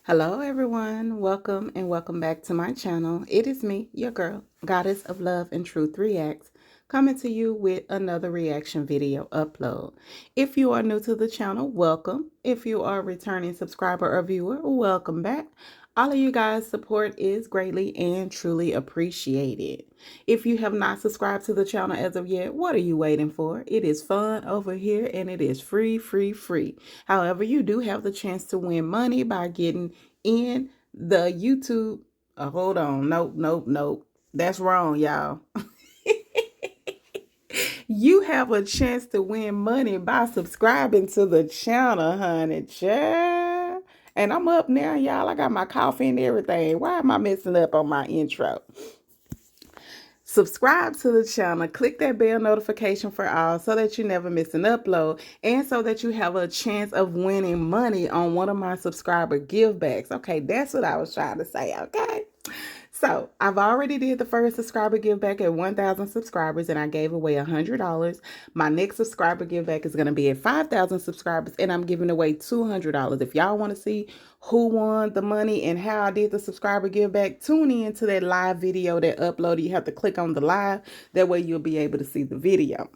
Hello everyone, welcome and welcome back to my channel. It is me, your girl, Goddess of Love and Truth Reacts, coming to you with another reaction video upload. If you are new to the channel, welcome. If you are a returning subscriber or viewer, welcome back. All of you guys' support is greatly and truly appreciated. If you have not subscribed to the channel as of yet, what are you waiting for? It is fun over here and it is free, free, free. However, you do have the chance to win money by getting in the YouTube. Hold on. Nope, nope, nope. That's wrong, y'all. You have a chance to win money by subscribing to the channel, honey. Child. And I'm up now, y'all. I got my coffee and everything. Why am I messing up on my intro? Subscribe to the channel, click that bell notification for all so that you never miss an upload and so that you have a chance of winning money on one of my subscriber givebacks. Okay, that's what I was trying to say, okay? So I've already did the first subscriber give back at 1,000 subscribers and I gave away $100. My next subscriber give back is going to be at 5,000 subscribers and I'm giving away $200. If y'all want to see who won the money and how I did the subscriber give back, tune in to that live video that uploaded. You have to click on the live. That way you'll be able to see the video.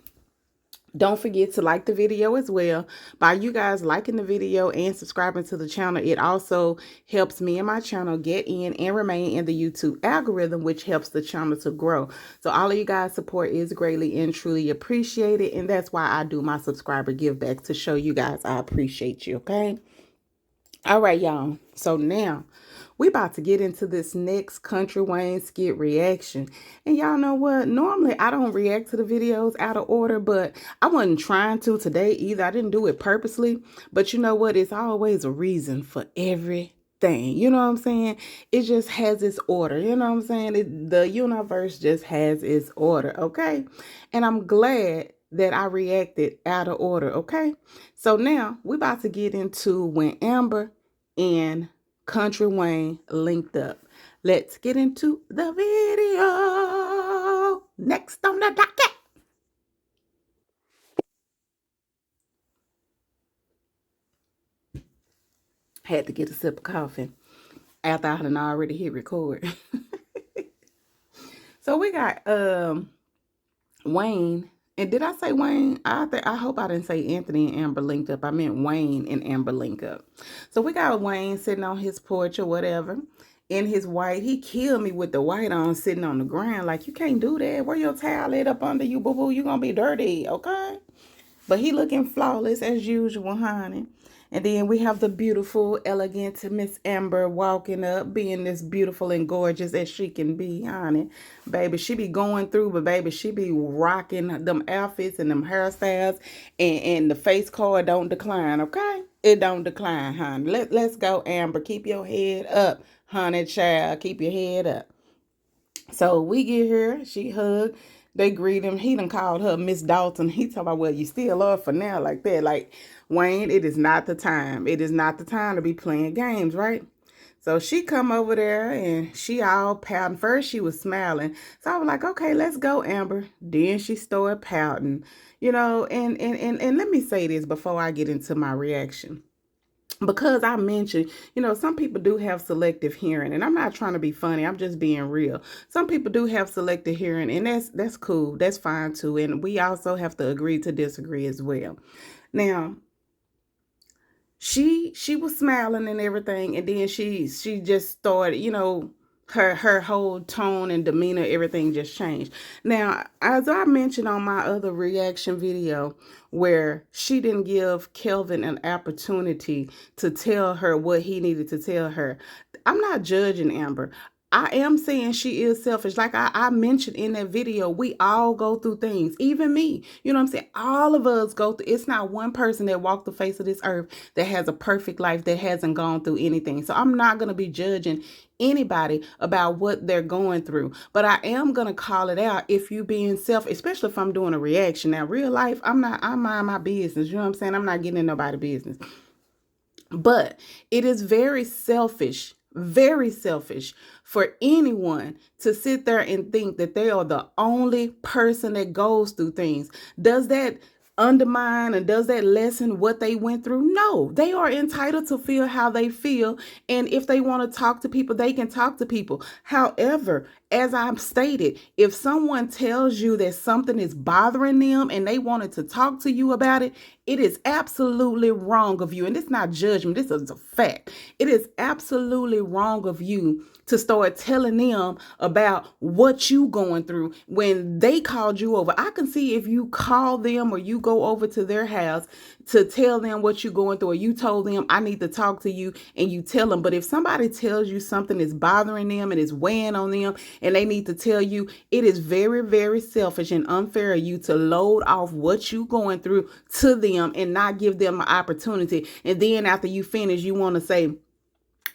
Don't forget to like the video as well. By you guys liking the video and subscribing to the channel, it also helps me and my channel get in and remain in the YouTube algorithm, which helps the channel to grow. So all of you guys' support is greatly and truly appreciated. And that's why I do my subscriber give back, to show you guys I appreciate you, okay? All right, y'all. So now we about to get into this next Country Wayne skit reaction. And y'all know what? Normally, I don't react to the videos out of order, but I wasn't trying to today either. I didn't do it purposely. But you know what? It's always a reason for everything. You know what I'm saying? It just has its order. You know what I'm saying? The universe just has its order, okay? And I'm glad that I reacted out of order, okay? So now, we're about to get into when Amber and Country Wayne linked up. Let's get into the video. Next on the docket. Had to get a sip of coffee after I had already hit record. So we got Wayne. And did I say Wayne? I hope I didn't say Anthony and Amber linked up. I meant Wayne and Amber link up. So we got Wayne sitting on his porch or whatever in his white. He killed me with the white on, sitting on the ground. Like, you can't do that. Where your towel laid up under you, boo-boo? You gonna be dirty, okay? But he looking flawless as usual, honey. And then we have the beautiful, elegant Miss Amber walking up, being this beautiful and gorgeous as she can be, honey. Baby, she be going through, but baby, she be rocking them outfits and them hairstyles. And the face card don't decline, okay? It don't decline, honey. Let's go, Amber. Keep your head up, honey, child. Keep your head up. So we get her, she hugged, they greet him. He done called her Miss Dalton. He talking about, well, you still love for now, like that. Like, Wayne, it is not the time. It is not the time to be playing games, right? So she come over there and she all pouting. First she was smiling. So I was like, okay, let's go, Amber. Then she started pouting. You know, and let me say this before I get into my reaction. Because I mentioned, you know, some people do have selective hearing, and I'm not trying to be funny. I'm just being real. Some people do have selective hearing, and that's cool. That's fine too. And we also have to agree to disagree as well. Now, she was smiling and everything, and then she just started, you know, her whole tone and demeanor, everything just changed. Now, as I mentioned on my other reaction video, where she didn't give Kelvin an opportunity to tell her what he needed to tell her, I'm not judging Amber. I am saying she is selfish. Like I mentioned in that video, we all go through things, even me. You know what I'm saying? All of us go through. It's not one person that walked the face of this earth that has a perfect life, that hasn't gone through anything. So I'm not going to be judging anybody about what they're going through. But I am going to call it out if you being selfish, especially if I'm doing a reaction. Now, real life, I mind my business. You know what I'm saying? I'm not getting in nobody's business. But it is very selfish for anyone to sit there and think that they are the only person that goes through things. Does that undermine and does that lessen what they went through? No, they are entitled to feel how they feel. And if they want to talk to people, they can talk to people. However, as I've stated, if someone tells you that something is bothering them and they wanted to talk to you about it, it is absolutely wrong of you. And it's not judgment, this is a fact. It is absolutely wrong of you to start telling them about what you going through when they called you over. I can see if you call them or you go over to their house to tell them what you're going through, or you told them, I need to talk to you, and you tell them. But if somebody tells you something is bothering them and is weighing on them and they need to tell you, it is very, very selfish and unfair of you to load off what you're going through to them and not give them an opportunity. And then after you finish, you want to say,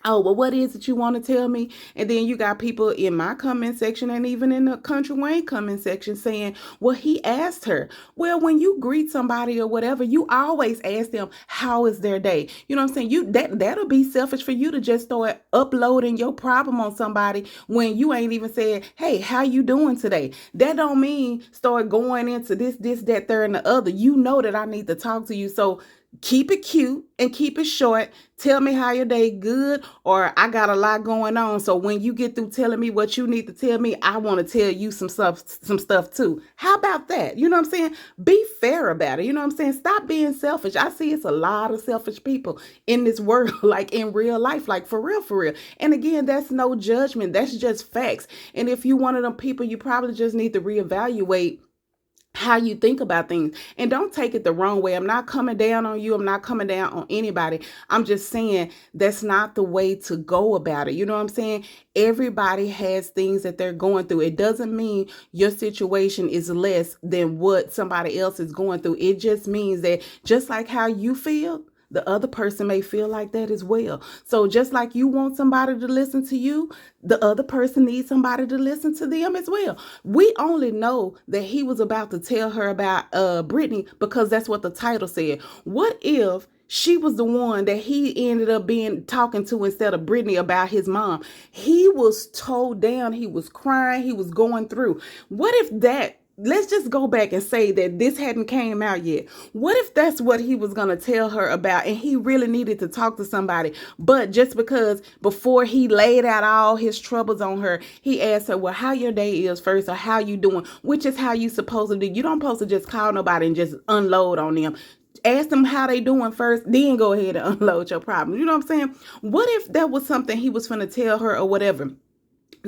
oh, well, what is it you want to tell me? And then you got people in my comment section and even in the Country Wayne comment section saying, well, he asked her. Well, when you greet somebody or whatever, you always ask them, how is their day? You know what I'm saying? That'll be selfish for you to just start uploading your problem on somebody when you ain't even said, hey, how you doing today? That don't mean start going into this, that, third, and the other. You know that I need to talk to you. So keep it cute and keep it short. Tell me how your day good, or I got a lot going on. So when you get through telling me what you need to tell me, I want to tell you some stuff too. How about that? You know what I'm saying? Be fair about it. You know what I'm saying? Stop being selfish. I see it's a lot of selfish people in this world, like in real life, like for real, for real. And again, that's no judgment. That's just facts. And if you one of them people, you probably just need to reevaluate how you think about things. And don't take it the wrong way. I'm not coming down on you. I'm not coming down on anybody. I'm just saying that's not the way to go about it. You know what I'm saying? Everybody has things that they're going through. It doesn't mean your situation is less than what somebody else is going through. It just means that just like how you feel, the other person may feel like that as well. So just like you want somebody to listen to you, the other person needs somebody to listen to them as well. We only know that he was about to tell her about Brittany because that's what the title said. What if she was the one that he ended up talking to instead of Brittany about his mom? He was told down. He was crying. He was going through. What if that? Let's just go back and say that this hadn't came out yet. What if that's what he was going to tell her about and he really needed to talk to somebody, but just because before he laid out all his troubles on her, he asked her, well, how your day is first, or how you doing, which is how you supposed to do. You don't supposed to just call nobody and just unload on them. Ask them how they doing first, then go ahead and unload your problem. You know what I'm saying? What if that was something he was going to tell her or whatever?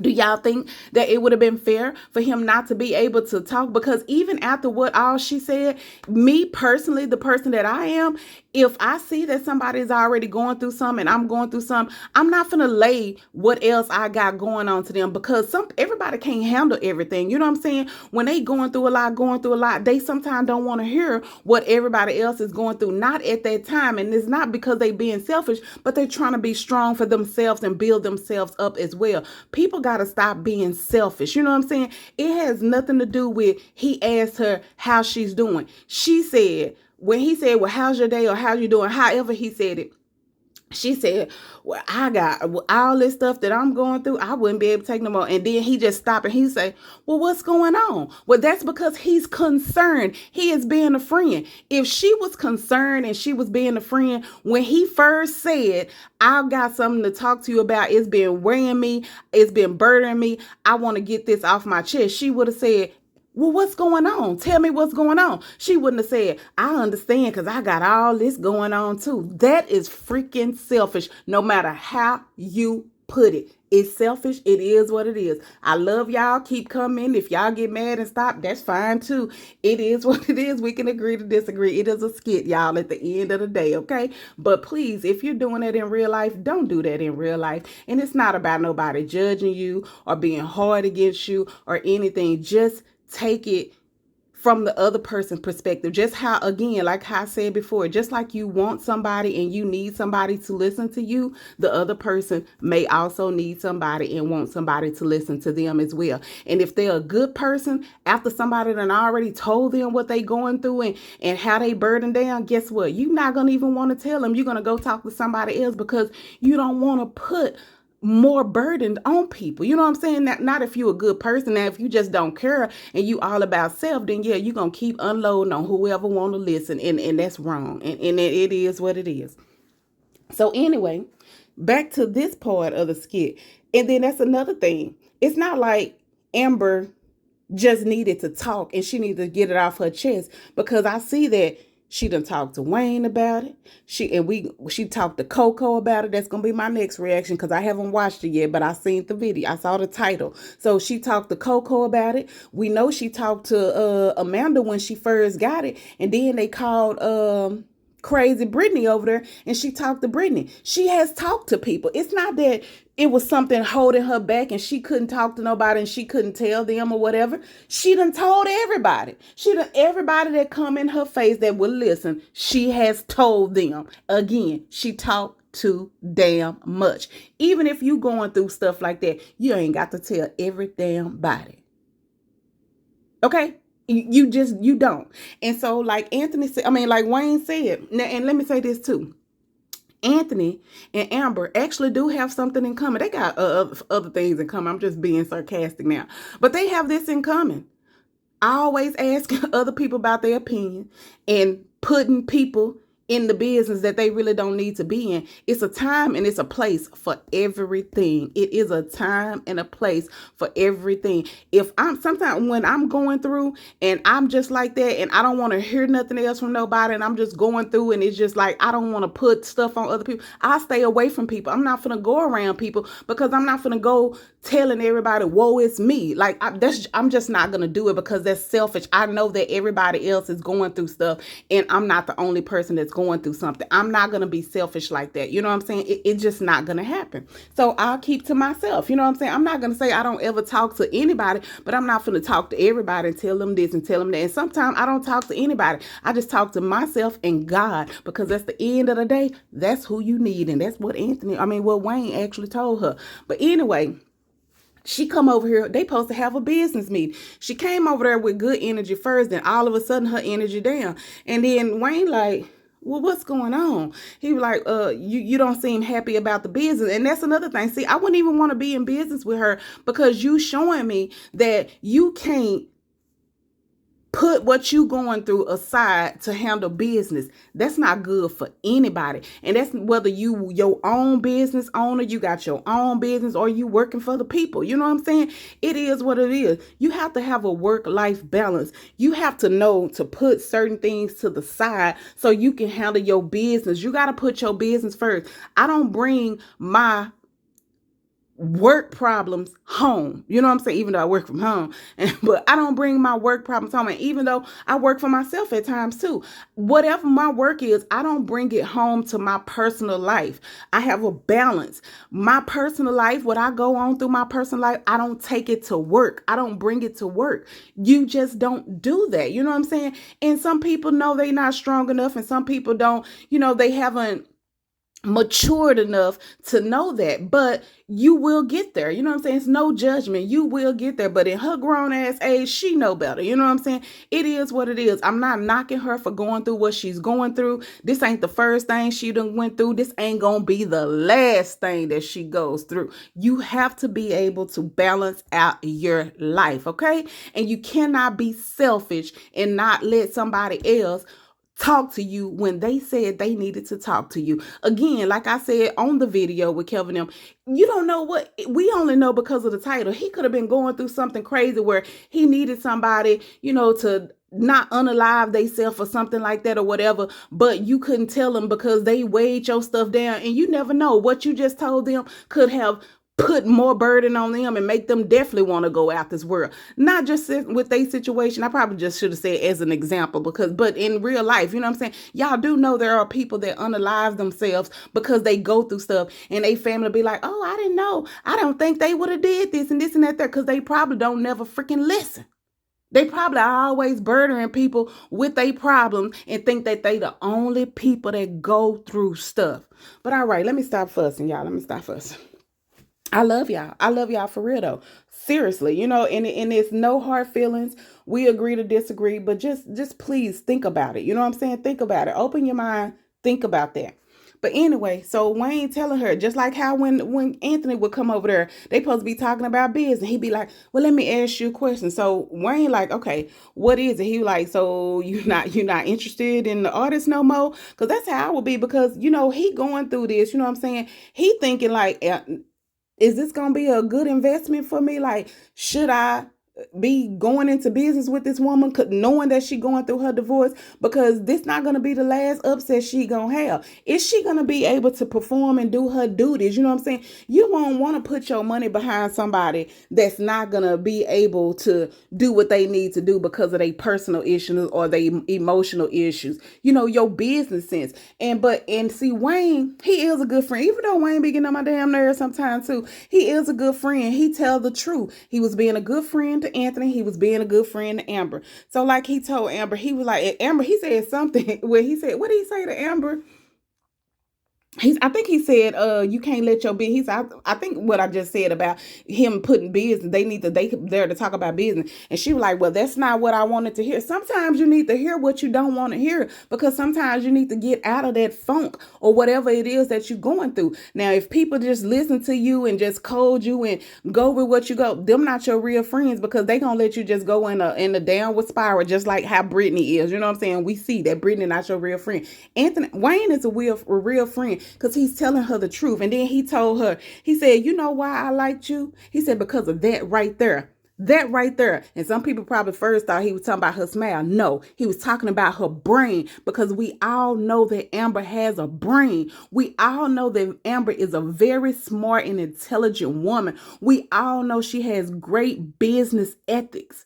Do y'all think that it would have been fair for him not to be able to talk? Because even after what all she said, me personally, the person that I am, if I see that somebody's already going through something and I'm going through something, I'm not finna lay what else I got going on to them, because everybody can't handle everything. You know what I'm saying? When they going through a lot, they sometimes don't want to hear what everybody else is going through. Not at that time. And it's not because they being selfish, but they're trying to be strong for themselves and build themselves up as well. People got to stop being selfish. You know what I'm saying? It has nothing to do with he asked her how she's doing. She said, when he said, well, how's your day or how you doing? However he said it, she said, well, I got all this stuff that I'm going through. I wouldn't be able to take no more. And then he just stopped and he say, well, what's going on? Well, that's because he's concerned. He is being a friend. If she was concerned and she was being a friend, when he first said, I've got something to talk to you about, it's been weighing me, it's been burdening me, I want to get this off my chest, she would have said, well, what's going on? Tell me what's going on. She wouldn't have said, I understand because I got all this going on too. That is freaking selfish, no matter how you put it. It's selfish. It is what it is. I love y'all. Keep coming. If y'all get mad and stop, that's fine too. It is what it is. We can agree to disagree. It is a skit, y'all, at the end of the day, okay? But please, if you're doing it in real life, don't do that in real life. And it's not about nobody judging you or being hard against you or anything. Just take it from the other person's perspective. Just how, again, like I said before, just like you want somebody and you need somebody to listen to you, the other person may also need somebody and want somebody to listen to them as well. And if they're a good person, after somebody done already told them what they going through and how they burden down, guess what? You're not going to even want to tell them. You're going to go talk to somebody else because you don't want to put more burdened on people. You know what I'm saying? Not if you're a good person. Now, if you just don't care and you all about self, then yeah, you're going to keep unloading on whoever want to listen. And that's wrong. And it is what it is. So anyway, back to this part of the skit. And then that's another thing. It's not like Amber just needed to talk and she needed to get it off her chest, because I see that she done talked to Wayne about it. She talked to Coco about it. That's gonna be my next reaction, because I haven't watched it yet, but I seen the video. I saw the title. So she talked to Coco about it. We know she talked to Amanda when she first got it, and then they called crazy Brittany over there and she talked to Brittany. She has talked to people. It's not that it was something holding her back and she couldn't talk to nobody and she couldn't tell them or whatever. She done told everybody. Everybody that come in her face that will listen, she has told them. Again, she talked too damn much. Even if you going through stuff like that, you ain't got to tell every damn body. Okay? You don't. And so like Wayne said, now, and let me say this too. Anthony and Amber actually do have something in common. They got other things in common. I'm just being sarcastic now. But they have this in common. I always ask other people about their opinion and putting people in the business that they really don't need to be in. It's a time and it's a place for everything. It is a time and a place for everything. Sometimes when I'm going through and I'm just like that and I don't want to hear nothing else from nobody and I'm just going through and it's just like I don't want to put stuff on other people, I stay away from people. I'm not finna go around people because I'm not finna go telling everybody, whoa, it's me. Like I'm just not gonna do it because that's selfish. I know that everybody else is going through stuff and I'm not the only person that's going through something. I'm not going to be selfish like that. You know what I'm saying? It's just not going to happen. So I'll keep to myself. You know what I'm saying? I'm not going to say I don't ever talk to anybody, but I'm not going to talk to everybody and tell them this and tell them that. And sometimes I don't talk to anybody. I just talk to myself and God, because at the end of the day, that's who you need. And that's what what Wayne actually told her. But anyway, she come over here, they supposed to have a business meeting. She came over there with good energy first, then all of a sudden her energy down. And then Wayne like, well, what's going on? He was like, you don't seem happy about the business. And that's another thing. See, I wouldn't even want to be in business with her because you showing me that you can't put what you going through aside to handle business. That's not good for anybody. And that's whether you your own business owner, you got your own business, or you working for the people. You know what I'm saying? It is what it is. You have to have a work-life balance. You have to know to put certain things to the side so you can handle your business. You got to put your business first. I don't bring my work problems home. You know what I'm saying? Even though I work from home, but I don't bring my work problems home. And even though I work for myself at times too, whatever my work is, I don't bring it home to my personal life. I have a balance. My personal life, what I go on through my personal life, I don't take it to work. I don't bring it to work. You just don't do that. You know what I'm saying? And some people know they're not strong enough, and some people don't, they haven't matured enough to know that, but you will get there. You know what I'm saying? It's no judgment. You will get there. But in her grown ass age, she know better. You know what I'm saying? It is what it is. I'm not knocking her for going through what she's going through. This ain't the first thing she done went through. This ain't gonna be the last thing that she goes through. You have to be able to balance out your life, okay? And you cannot be selfish and not let somebody else talk to you when they said they needed to talk to you. Again, like I said on the video with Kelvin M, you don't know what, we only know because of the title. He could have been going through something crazy where he needed somebody, to not unalive themselves or something like that or whatever, but you couldn't tell them because they weighed your stuff down, and you never know what you just told them could have put more burden on them and make them definitely want to go out this world. Not just with their situation. I probably just should have said as an example, but in real life, you know what I'm saying? Y'all do know there are people that unalive themselves because they go through stuff and they family be like, oh, I didn't know. I don't think they would have did this and this and that there, because they probably don't never freaking listen. They probably are always burdening people with their problems and think that they the only people that go through stuff. But all right, let me stop fussing, y'all. Let me stop fussing. I love y'all. I love y'all for real though. Seriously, and it's no hard feelings. We agree to disagree, but just please think about it. You know what I'm saying? Think about it. Open your mind. Think about that. But anyway, so Wayne telling her, just like how when Anthony would come over there, they supposed to be talking about business. He'd be like, well, let me ask you a question. So Wayne like, okay, what is it? He like, so you're not interested in the artist no more? Because that's how I would be, because he going through this, you know what I'm saying? He thinking like, is this gonna be a good investment for me? Like, should I be going into business with this woman, knowing that she going through her divorce? Because this not going to be the last upset she gonna have. Is she going to be able to perform and do her duties? You know what I'm saying? You won't want to put your money behind somebody that's not going to be able to do what they need to do because of their personal issues or their emotional issues, your business sense. And see, Wayne, he is a good friend. Even though Wayne be getting on my damn nerves sometimes too, he is a good friend. He tell the truth. He was being a good friend to Anthony. He was being a good friend to Amber. So like he told Amber, he was like, Amber, he said something where he said, what did he say to Amber? I think he said, you can't let your business. I think what I just said about him putting business, they there to talk about business. And she was like, well, that's not what I wanted to hear. Sometimes you need to hear what you don't want to hear, because sometimes you need to get out of that funk or whatever it is that you're going through. Now, if people just listen to you and just code you and go with what you go, them not your real friends, because they gonna let you just go in a downward spiral, just like how Brittany is. You know what I'm saying? We see that Brittany not your real friend. Wayne is a real friend, because he's telling her the truth. And then he told her, he said, you know why I liked you? He said, because of that right there. That right there. And some people probably first thought he was talking about her smile. No, he was talking about her brain, because we all know that Amber has a brain. We all know that Amber is a very smart and intelligent woman. We all know she has great business ethics.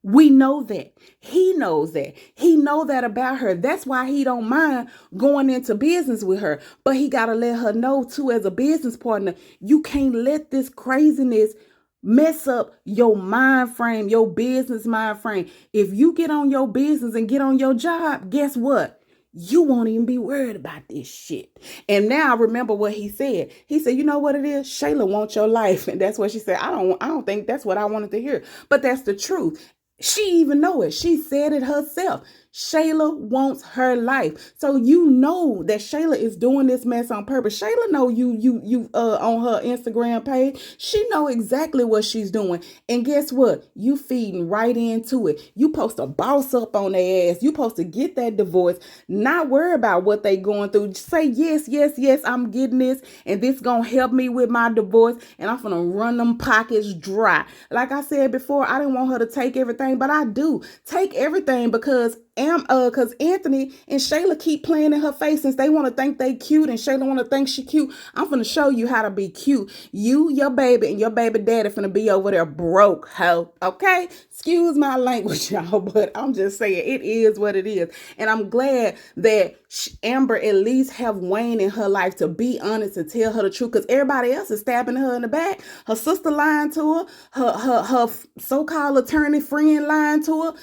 We know that. He knows that. He know that about her. That's why he don't mind going into business with her. But he got to let her know too, as a business partner, you can't let this craziness mess up your mind frame, your business mind frame. If you get on your business and get on your job, guess what? You won't even be worried about this shit. And now I remember what he said. He said, you know what it is? Shayla wants your life. And that's what she said. I don't think that's what I wanted to hear. But that's the truth. She even know it. She said it herself. Shayla wants her life. So you know that Shayla is doing this mess on purpose. Shayla know you on her Instagram page. She know exactly what she's doing. And guess what? You feeding right into it. You supposed to boss up on their ass. You supposed to get that divorce. Not worry about what they going through. Just say yes, yes, yes, I'm getting this. And this gonna help me with my divorce. And I'm gonna run them pockets dry. Like I said before, I didn't want her to take everything, but I do. Take everything, because Anthony and Shayla keep playing in her face, since they want to think they cute and Shayla want to think she cute. I'm finna show you how to be cute. You, your baby, and your baby daddy finna be over there broke, hoe. Okay? Excuse my language, y'all, but I'm just saying it is what it is. And I'm glad that Amber at least have Wayne in her life to be honest and tell her the truth, because everybody else is stabbing her in the back. Her sister lying to her so-called attorney friend lying to her.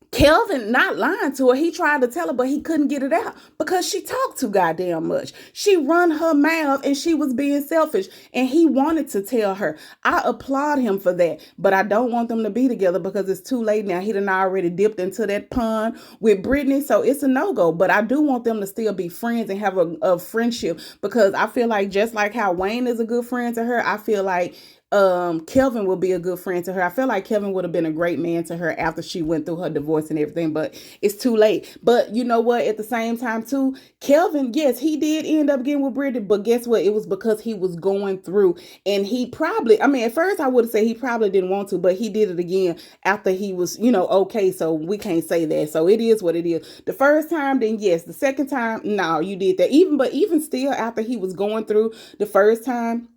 Kelvin not lying to her. He tried to tell her, but he couldn't get it out because she talked too goddamn much. She run her mouth and she was being selfish, and he wanted to tell her. I applaud him for that, but I don't want them to be together because it's too late now. He done already dipped into that pond with Brittany, so it's a no-go. But I do want them to still be friends and have a friendship, because I feel like just like how Wayne is a good friend to her, I feel like Kelvin will be a good friend to her. I feel like Kelvin would have been a great man to her after she went through her divorce and everything, but it's too late. But you know what? At the same time too, Kelvin, yes, he did end up getting with Brittany, but guess what? It was because he was going through, and he probably, I mean, at first I would say he probably didn't want to, but he did it again after he was, okay, so we can't say that. So it is what it is. The first time, then yes. The second time, no, you did that. Even still, after he was going through the first time,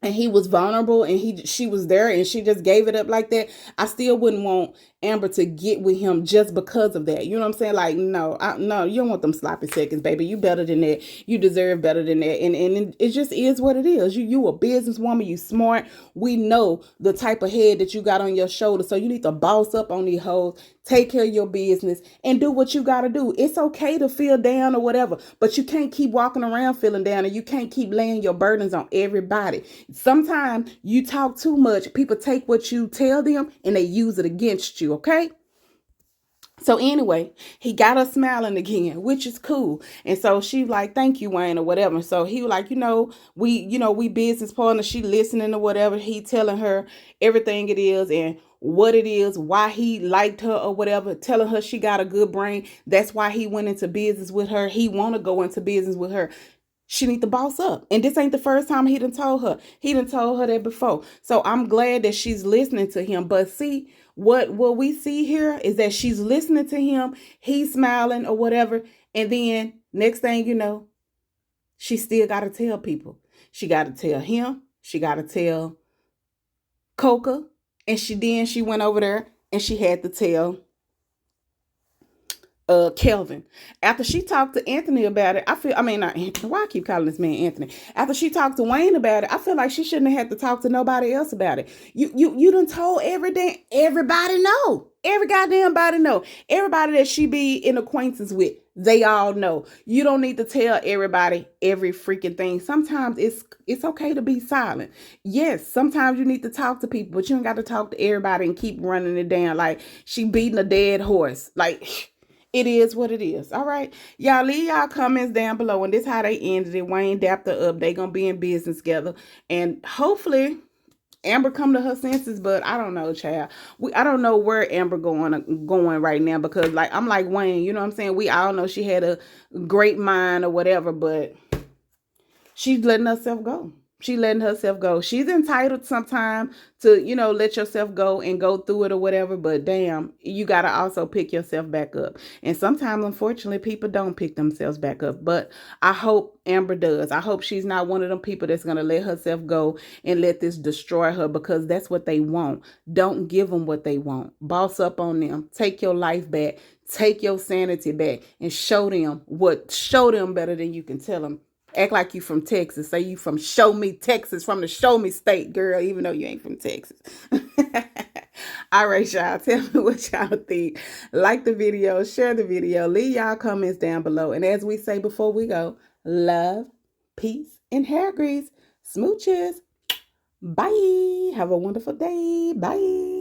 and he was vulnerable, and she was there, and she just gave it up like that, I still wouldn't want Amber to get with him just because of that. You know what I'm saying? Like, no, you don't want them sloppy seconds, baby. You better than that. You deserve better than that. And it just is what it is. You a businesswoman. You smart. We know the type of head that you got on your shoulder. So you need to boss up on these hoes. Take care of your business and do what you got to do. It's okay to feel down or whatever, but you can't keep walking around feeling down, and you can't keep laying your burdens on everybody. Sometimes you talk too much. People take what you tell them and they use it against you. Okay? So anyway, he got her smiling again, which is cool. And so she like, thank you, Wayne, or whatever. So he was like, we business partners. She listening to whatever he telling her, everything it is and what it is, why he liked her or whatever, telling her she got a good brain. That's why he went into business with her. He want to go into business with her. She need to boss up. And this ain't the first time he done told her. He done told her that before. So I'm glad that she's listening to him. But see, what we see here is that she's listening to him, he's smiling or whatever, and then next thing you know, she still got to tell people. She got to tell him, she got to tell Coca, and she went over there and she had to tell Kelvin. After she talked to Anthony about it, I mean not Anthony, why I keep calling this man Anthony? After she talked to Wayne about it, I feel like she shouldn't have had to talk to nobody else about it. You done told everybody know. Every goddamn body know. Everybody that she be in acquaintance with, they all know. You don't need to tell everybody every freaking thing. Sometimes it's okay to be silent. Yes, sometimes you need to talk to people, but you don't got to talk to everybody and keep running it down like she beating a dead horse. Like it is what it is. All right. Y'all leave y'all comments down below. And this how they ended it. Wayne dapped her up. They gonna be in business together. And hopefully Amber come to her senses, but I don't know, child. I don't know where Amber going right now because like I'm like Wayne, you know what I'm saying? We all know she had a great mind or whatever, but she's letting herself go. She's letting herself go. She's entitled sometime to, let yourself go and go through it or whatever. But damn, you got to also pick yourself back up. And sometimes, unfortunately, people don't pick themselves back up. But I hope Amber does. I hope she's not one of them people that's going to let herself go and let this destroy her because that's what they want. Don't give them what they want. Boss up on them. Take your life back. Take your sanity back and show them better than you can tell them. Act like you from Texas. Say you from Show Me Texas, from the Show Me state, girl, even though you ain't from Texas. All right, y'all. Tell me what y'all think. Like the video, share the video, leave y'all comments down below. And as we say before we go, love, peace, and hair grease. Smooches. Bye. Have a wonderful day. Bye.